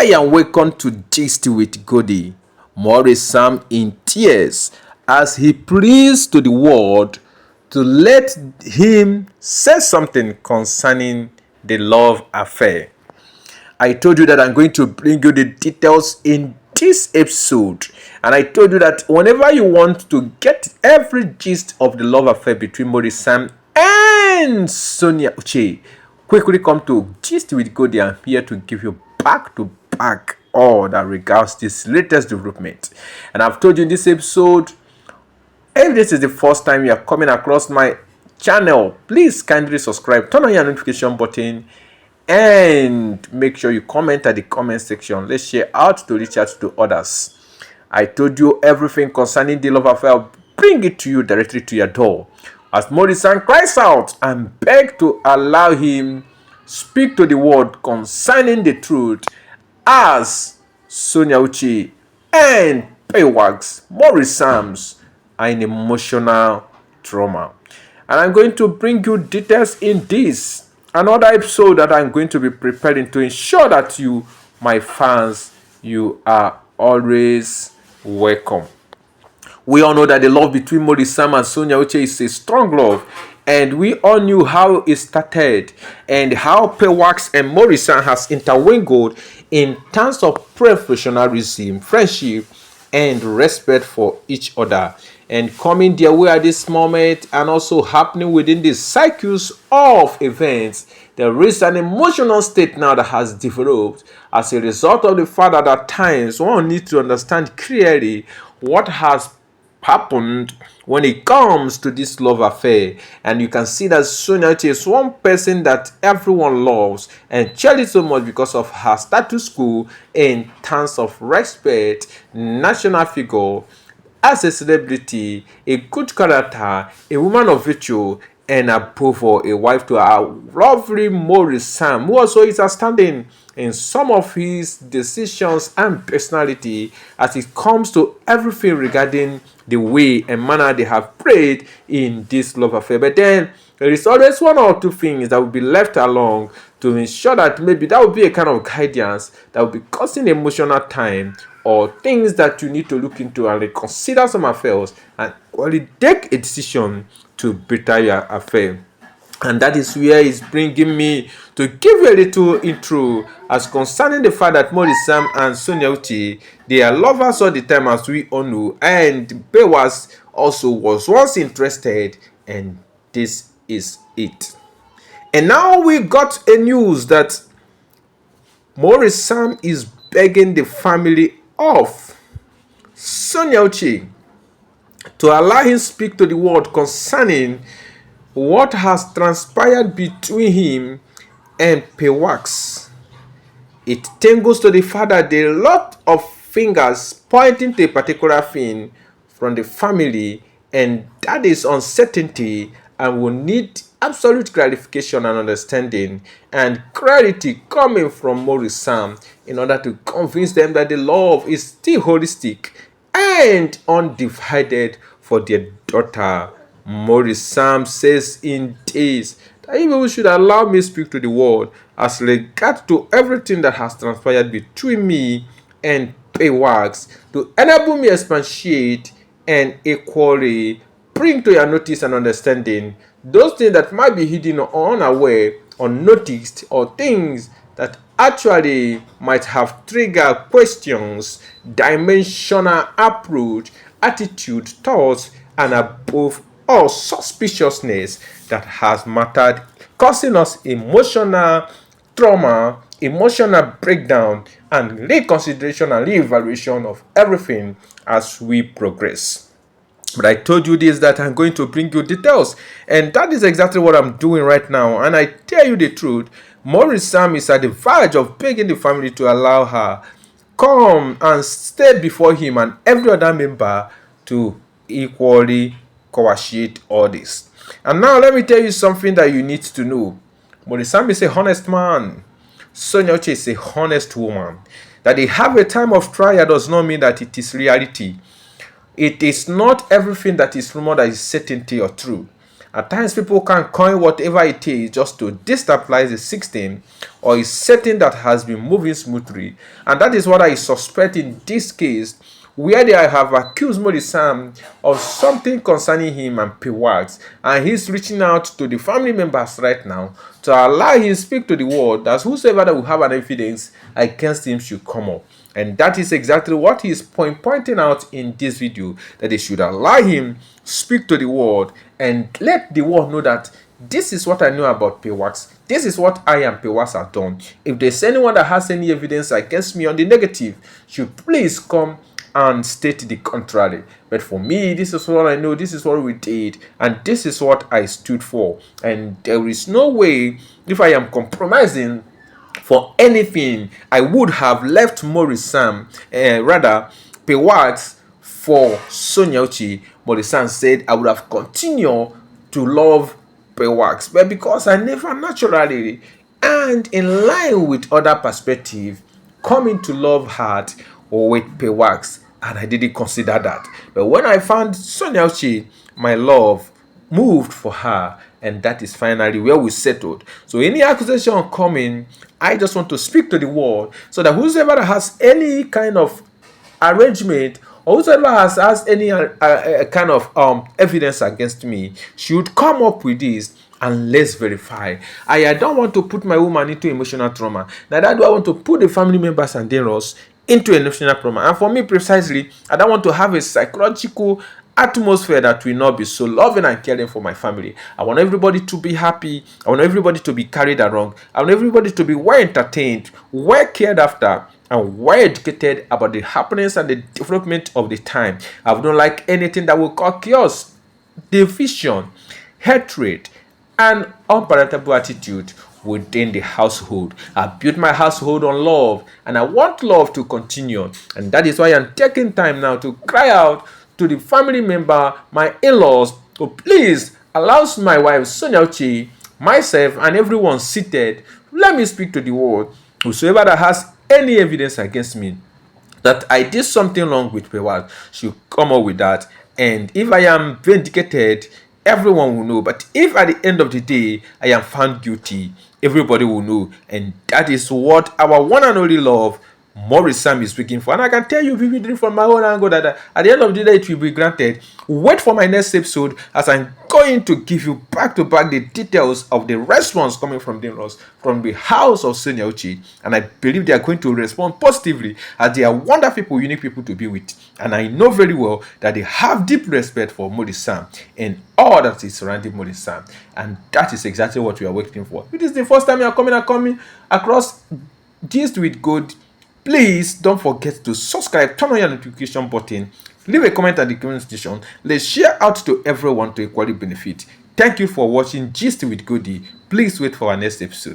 Hi and welcome to Gist with Godi. Maurice Sam in tears as he pleads to the world to let him say something concerning the love affair. I told you that I'm going to bring you the details in this episode, and I told you that whenever you want to get every gist of the love affair between Maurice Sam and Sonia Uche, quickly come to Gist with Godi. I'm here to give you back to back all that regards this latest development. And I've told you in this episode, if this is the first time you are coming across my channel, please kindly subscribe, turn on your notification button, and make sure you comment at the comment section. Let's share out to reach out to others. I told you everything concerning the love affair. I'll bring it to you directly to your door. As Maurice Sam cries out and begs to allow him speak to the world concerning the truth, as Sonia Uche and Paywax, Maurice Sams, are in emotional trauma. And I'm going to bring you details in this another episode that I'm going to be preparing to ensure that you, my fans, you are always welcome. We all know that the love between Maurice Sam and Sonia Uche is a strong love, and we all knew how it started and how Paywax and Maurice Sam has intermingled in terms of professionalism, friendship, and respect for each other, and coming their way at this moment and also happening within the cycles of events. There is an emotional state now that has developed as a result of the fact that at times one needs to understand clearly what has happened when it comes to this love affair. And you can see that Sonia Uche is one person that everyone loves and cherishes so much because of her status quo in terms of respect, national figure, as a celebrity, a good character, a woman of virtue, and above all, a wife to our lovely Maurice Sam, who also is outstanding in some of his decisions and personality as it comes to everything regarding the way and manner they have prayed in this love affair. But then there is always one or two things that will be left along to ensure that maybe that will be a kind of guidance that will be causing emotional time, or things that you need to look into and reconsider some affairs and only take a decision to better your affair. And that is where it's bringing me to give you a little intro as concerning the fact that Maurice Sam and Sonia Uche, they are lovers all the time, as we all know, and Bewas also was once interested, and this is it. And now we got a news that Maurice Sam is begging the family of Sonia Uche to allow him speak to the world concerning what has transpired between him and Paywax. It tangles to the fact that there are a lot of fingers pointing to a particular thing from the family, and that is uncertainty, and will need absolute clarification and understanding and clarity coming from Maurice Sam in order to convince them that the love is still holistic and undivided for their daughter. Maurice Sam says in this that you should allow me speak to the world as regards to everything that has transpired between me and Paywax, to enable me expatiate and equally bring to your notice and understanding those things that might be hidden or unaware, unnoticed, or things that actually might have triggered questions, dimensional approach, attitude, thoughts, and above all suspiciousness that has mattered, causing us emotional trauma, emotional breakdown, and reconsideration and reevaluation of everything as we progress. But I told you this, that I'm going to bring you details, and that is exactly what I'm doing right now. And I tell you the truth, Maurice Sam is at the verge of begging the family to allow her come and stay before him and every other member to equally coagulate all this. And now let me tell you something that you need to know. Maurice Sam is a honest man. Sonia Uche is a honest woman. That they have a time of trial does not mean that it is reality. It is not everything that is rumored that is certainty or true. At times, people can coin whatever it is just to destabilize the system or a setting that has been moving smoothly. And that is what I suspect in this case, where they have accused Maurice Sam of something concerning him and Pewax, and he's reaching out to the family members right now to allow him speak to the world that whosoever that will have an evidence against him should come up. And that is exactly what he is pointing out in this video, that they should allow him speak to the world and let the world know that this is what I know about Pewax. This is what I and Pewax have done. If there's anyone that has any evidence against me on the negative, should please come and state the contrary. But for me, this is what I know, this is what we did, and this is what I stood for. And there is no way, if I am compromising for anything, I would have left Maurice Sam, rather Pewax, for Sonia Uchi. Maurice Sam said I would have continued to love Pewax, but because I never naturally and in line with other perspective coming to love heart or with Pewax, and I didn't consider that. But when I found Sonia Uchi, my love moved for her, and that is finally where we settled. So any accusation coming, I just want to speak to the world so that whoever has any kind of arrangement or whoever has any kind of evidence against me should come up with this and let's verify. I don't want to put my woman into emotional trauma. Neither do I want to put the family members and their loss into emotional trauma. And for me precisely, I don't want to have a psychological atmosphere that will not be so loving and caring for my family. I want everybody to be happy. I want everybody to be carried along. I want everybody to be well entertained, well cared after, and well educated about the happenings and the development of the time. I don't like anything that will cause chaos, division, hatred, and unpalatable attitude within the household. I built my household on love, and I want love to continue. And that is why I'm taking time now to cry out to the family member, my in-laws, to please allow my wife Sonia Uchi, myself, and everyone seated. Let me speak to the world. Whosoever that has any evidence against me that I did something wrong with Pewax should come up with that. And if I am vindicated, everyone will know. But if at the end of the day I am found guilty, everybody will know. And that is what our one and only love, Maurice Sam, is speaking for. And I can tell you vividly from my own angle that at the end of the day it will be granted. Wait for my next episode, as I'm going to give you back to back the details of the response coming from the house of Sonia Uchi. And I believe they are going to respond positively, as they are wonderful people, unique people to be with. And I know very well that they have deep respect for Maurice Sam and all that is surrounding Maurice Sam. And that is exactly what we are waiting for. If it is the first time you are coming across Gist with Good, please don't forget to subscribe, turn on your notification button, leave a comment at the comment section. Let's share out to everyone to equally benefit. Thank you for watching Gist with Goody. Please wait for our next episode.